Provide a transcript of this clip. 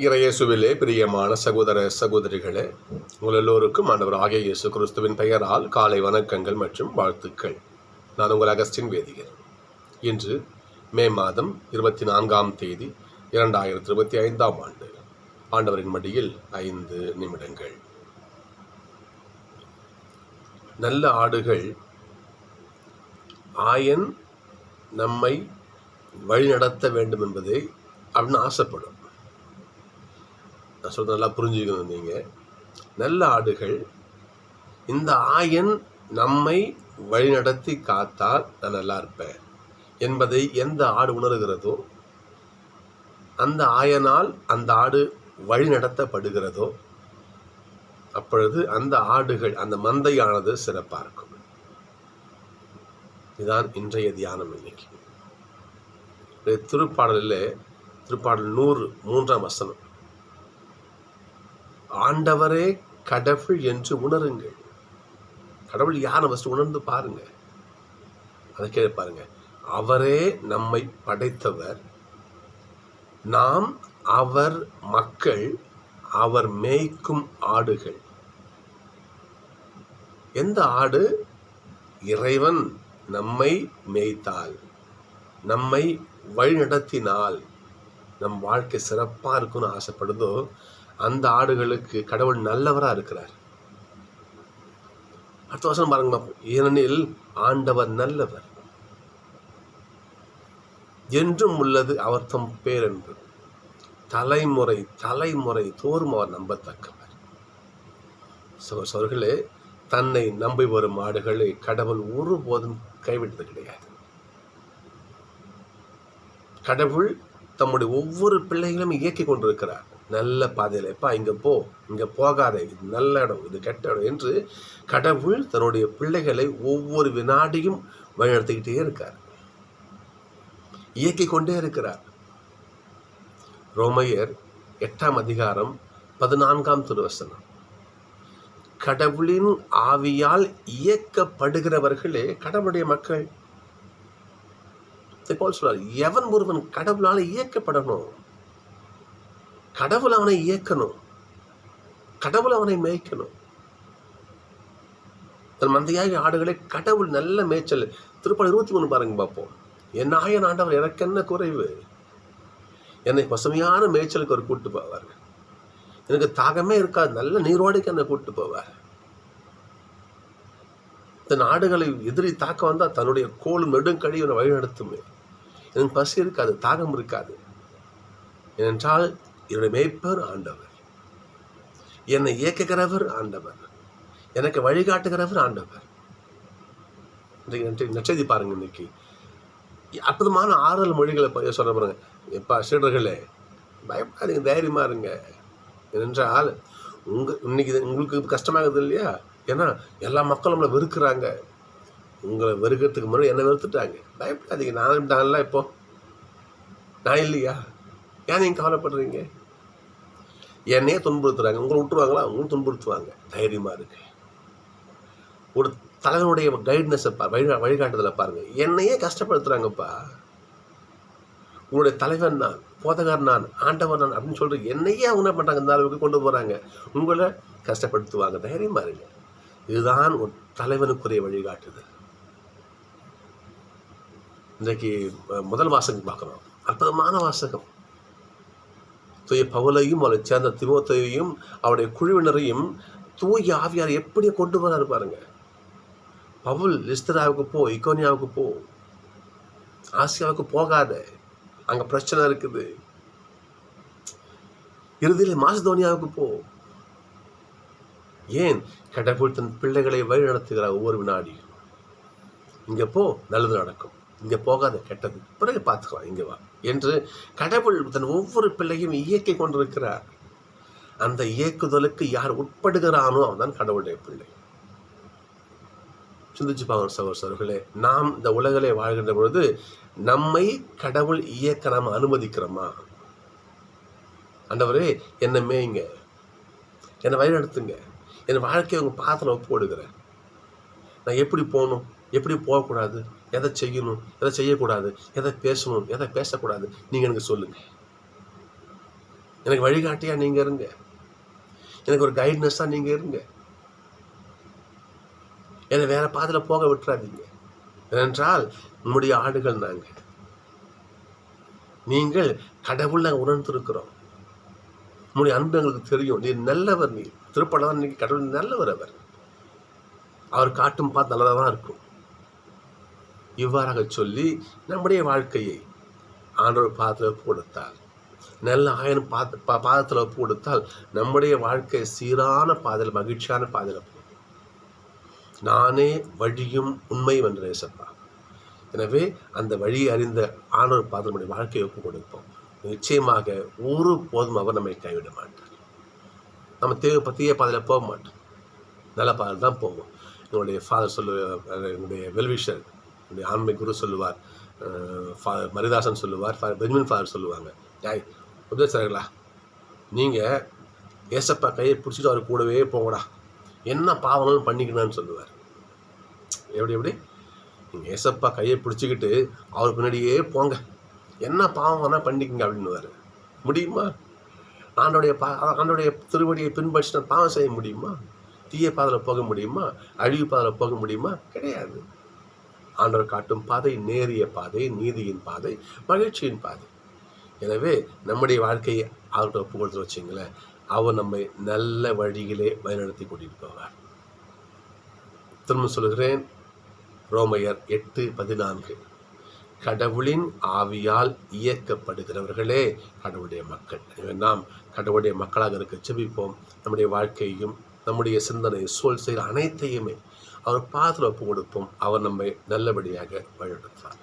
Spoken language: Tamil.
இறையேசுவிலே பிரியமான சகோதர சகோதரிகளே, உங்கள் எல்லோருக்கும் ஆண்டவராகிய இயேசு கிறிஸ்துவின் பெயரால் காலை வணக்கங்கள் மற்றும் வாழ்த்துக்கள். நான் உங்கள் அகஸ்டின் வேதிகர். இன்று மே மாதம் 24ஆம் தேதி 2025ஆம் ஆண்டு. ஆண்டவரின் மடியில் 5 நிமிடங்கள். நல்ல ஆடுகள் ஆயன் நம்மை வழிநடத்த வேண்டும் என்பதை அப்படின்னு ஆசைப்படும். நான் சொல்றது நல்லா புரிஞ்சுக்கணும். நீங்கள் நல்ல ஆடுகள் இந்த ஆயன் நம்மை வழிநடத்தி காத்தால் நான் நல்லா இருப்பேன் என்பதை எந்த ஆடு உணர்கிறதோ, அந்த ஆயனால் அந்த ஆடு வழிநடத்தப்படுகிறதோ, அப்பொழுது அந்த ஆடுகள், அந்த மந்தையானது சிறப்பாக இருக்கும். இதுதான் இன்றைய தியானம். இன்னைக்கு திருப்பாடலில் திருப்பாடல் 100 3ஆம் வசனம், ஆண்டவரே கடவுள் என்று உணருங்கள். கடவுள் யாரை ஃபஸ்ட்டு உணர்ந்து பாருங்க. அதை கேட்டு பாருங்க. அவரே நம்மை படைத்தவர், நாம் அவர் மக்கள், அவர் மேய்க்கும் ஆடுகள். எந்த ஆடு இறைவன் நம்மை மேய்த்தால், நம்மை வழிநடத்தினால் நம் வாழ்க்கை சிறப்பாக இருக்குன்னு ஆசைப்படுதோ, அந்த ஆடுகளுக்கு கடவுள் நல்லவராக இருக்கிறார். அடுத்த வசனம் பாருங்க. ஏனெனில் ஆண்டவர் நல்லவர், என்றும் உள்ளது அவர் தம் பேரென்று, தலைமுறை தலைமுறை தோறும் அவர் நம்பத்தக்கவர். சகோதரர்களே, தன்னை நம்பி வரும் ஆடுகளை கடவுள் ஒருபோதும் கைவிட்டது கிடையாது. கடவுள் தம்முடைய ஒவ்வொரு பிள்ளைகளும் இயக்கி கொண்டிருக்கிறார். நல்ல பாதையில், எப்பா இங்கே போ, இங்கே போகாத, இது நல்ல இடம், இது கெட்ட இடம் என்று கடவுள் தன்னுடைய பிள்ளைகளை ஒவ்வொரு வினாடியும் வழிநடத்திக்கிட்டே இருக்கார், இயக்கி கொண்டே இருக்கிறார். ரோமையர் 8ஆம் அதிகாரம் 14ஆம் திருவசனம், கடவுளின் ஆவியால் இயக்கப்படுகிறவர்களே கடவுளுடைய மக்கள். போல் சொல்றார், எவன் ஒருவன் கடவுளால் இயக்கப்படணும், கடவுள் அவனை இயக்கணும், கடவுள் அவனை மேய்க்கணும். தன் மந்தையாகிய ஆடுகளை கடவுள் நல்ல மேய்ச்சல். திருப்பாடல் 23 பாருங்க பார்ப்போம். என் ஆயன் ஆண்டவர் எனக்கு என்ன குறைவு, என்னை பசுமையான மேய்ச்சலுக்கு அவர் கூட்டு போவார், எனக்கு தாகமே இருக்காது, நல்ல நீரோடைக்கு என்னை கூட்டு போவார். தன் ஆடுகளை எதிரி தாக்க வந்தால் தன்னுடைய கோலும் நெடுங்கடி என்னை வழிநடத்துமே. எனக்கு பசி இருக்காது, தாகம் இருக்காது. ஏனென்றால் என்னுடைய மேய்ப்பர் ஆண்டவர், என்னை இயக்குகிறவர் ஆண்டவர், எனக்கு வழிகாட்டுகிறவர் ஆண்டவர். இன்றைக்கு நச்செய்தி பாருங்க. இன்னைக்கு அற்புதமான 6 மொழிகளை சொல்ல பாருங்க. எப்பா சீடர்களே, பயப்படாதீங்க, தைரியமா இருங்க. ஏனென்றால் இன்னைக்கு உங்களுக்கு கஷ்டமாகுது இல்லையா? ஏன்னா எல்லா மக்களும் நம்மளை வெறுக்கிறாங்க. உங்களை வெறுக்கிறதுக்கு முன்னாடி என்னை வெறுத்துட்டாங்க. பயப்படாதீங்க, நான்லாம் இப்போ நான் இல்லையா? ஏன் நீங்கள் கவலைப்படுறீங்க? என்னையே துன்புறுத்துறாங்க, உங்களை விட்டுருவாங்களா? உங்களும் துன்புறுத்துவாங்க. தைரியமாக இருக்கு. ஒரு தலைவனுடைய கைட்னஸை வழிகாட்டுதலை பாருங்க. என்னையே கஷ்டப்படுத்துறாங்கப்பா, உங்களுடைய தலைவன் நான், போதகர் நான், ஆண்டவர் நான் அப்படின்னு சொல்லிட்டு என்னையே அவங்க என்ன பண்ணுறாங்க, இந்த அளவுக்கு கொண்டு போகிறாங்க, உங்களை கஷ்டப்படுத்துவாங்க. தைரியமாக இருங்க. இதுதான் ஒரு தலைவனுக்குரிய வழிகாட்டுதல். இன்றைக்கு முதல் வாசகம் பார்க்குறோம். அற்புதமான வாசகம். தூய பவுலையும் அவரை சேர்ந்த தீமோத்தேயுவையும் அவருடைய குழுவினரையும் தூய ஆவியார் எப்படி கொண்டு வராரு பாருங்க. பவுல், லிஸ்திராவுக்கு போ, இக்கோனியாவுக்கு போ, ஆசியாவுக்கு போகாத, அங்கே பிரச்சனை இருக்குது. இறுதியில் மாசிதோனியாவுக்கு போ. ஏன்? கடவுள் தன் பிள்ளைகளை வழி நடத்துகிறார். ஒவ்வொரு வினாடியும் இங்கே போ, நல்லது நடக்கும், இங்கே போகாத, கெட்டது, பிறகு பார்த்துக்கலாம், இங்கே வா என்று கடவுள் தன் ஒவ்வொரு பிள்ளையும் இயக்கி கொண்டிருக்கிறார். அந்த இயக்குதலுக்கு யார் உட்படுகிறானோ அவன்தான் கடவுளுடைய பிள்ளை. சிந்திச்சு பாருங்க சகோதரர்களே, நாம் இந்த உலகிலே வாழ்கின்ற பொழுது நம்மை கடவுள் இயக்க நாம் அனுமதிக்கிறோமா? ஆண்டவரே என்னை மேய்ங்க, என்னை வழிநடத்துங்க, என் வாழ்க்கையை உங்கள் பாத்திரம் ஒப்பு கொடுக்குறேன். நான் எப்படி போகணும், எப்படி போகக்கூடாது, எதை செய்யணும், எதை செய்யக்கூடாது, எதை பேசணும், எதை பேசக்கூடாது, நீங்கள் எனக்கு சொல்லுங்கள். எனக்கு வழிகாட்டியாக நீங்கள் இருங்க, எனக்கு ஒரு கைட்னஸாக நீங்கள் இருங்க. என்னை வேறு பாதையில் போக விட்டுறாதீங்க. ஏனென்றால் உங்களுடைய ஆடுகள் நாங்கள். நீங்கள் கடவுள் நாங்கள் உணர்ந்திருக்கிறோம். உங்களுடைய அன்பு எங்களுக்கு தெரியும். நீ நல்லவர். நீ திருப்படம் இன்னைக்கு கடவுள் நல்லவர். அவர் காட்டும் பார்த்து நல்லதாக தான் இருக்கும். இவ்வாறாக சொல்லி நம்முடைய வாழ்க்கையை ஆண்டவர் பாதத்தில் கொடுத்தால், நல்ல ஆயனும் பாதத்தில் கொடுத்தால் நம்முடைய வாழ்க்கை சீரான பாதையில், மகிழ்ச்சியான பாதையில் போகும். நானே வழியும் உண்மையும் என்று ஏசப்பா. எனவே அந்த வழியை அறிந்த ஆண்டவர் பாதத்தில் நம்முடைய வாழ்க்கையை ஒப்பு கொடுப்போம். நிச்சயமாக ஒரு போதும் அவர் நம்மை கைவிட மாட்டார். நம்ம பற்றிய பாதையில் போக மாட்டோம், நல்ல பாதையில் தான் போவோம். என்னுடைய ஃபாதர் என்னுடைய வெல்விஷர், என்னுடைய ஆண்மை குரு சொல்லுவார், ஃபாதர் மரிதாசன் சொல்லுவார், ஃபாதர் பெஞ்சமின் ஃபாதர் சொல்லுவாங்க, உபதேசர்களா நீங்கள் ஏசப்பா கையை பிடிச்சிட்டு அவர் கூடவே போங்கடா, என்ன பாவங்களும் பண்ணிக்கணும்னு சொல்லுவார். எப்படி நீங்கள் ஏசப்பா கையை பிடிச்சிக்கிட்டு அவர் பின்னாடியே போங்க, என்ன பாவம் வேணால் பண்ணிக்கங்க அப்படின்னுவார். முடியுமா? ஆண்டோடைய திருவடியை பின்பற்றி பாவம் செய்ய முடியுமா? தீய பாதையில் போக முடியுமா? அழிவு பாதையில் போக முடியுமா? கிடையாது. ஆண்டவர் காட்டும் பாதை நேரிய பாதை, நீதியின் பாதை, மகிழ்ச்சியின் பாதை. எனவே நம்முடைய வாழ்க்கையை அவர்கிட்ட ஒப்பு கொடுத்து வச்சிங்களேன், அவர் நம்மை நல்ல வழியிலே வழிநடத்தி கூட்டிகிட்டு போவார். திரும்ப சொல்கிறேன், ரோமையர் 8:14, கடவுளின் ஆவியால் இயக்கப்படுகிறவர்களே கடவுளுடைய மக்கள். எனவே நாம் கடவுளுடைய மக்களாக இருக்க ஜெபிப்போம். நம்முடைய வாழ்க்கையையும் நம்முடைய சிந்தனை சூழல் செய்கிற அனைத்தையுமே அவர் பாதத்தில் ஒப்பு கொடுப்போம். அவர் நம்மை நல்லபடியாக வழிநடத்துவார்.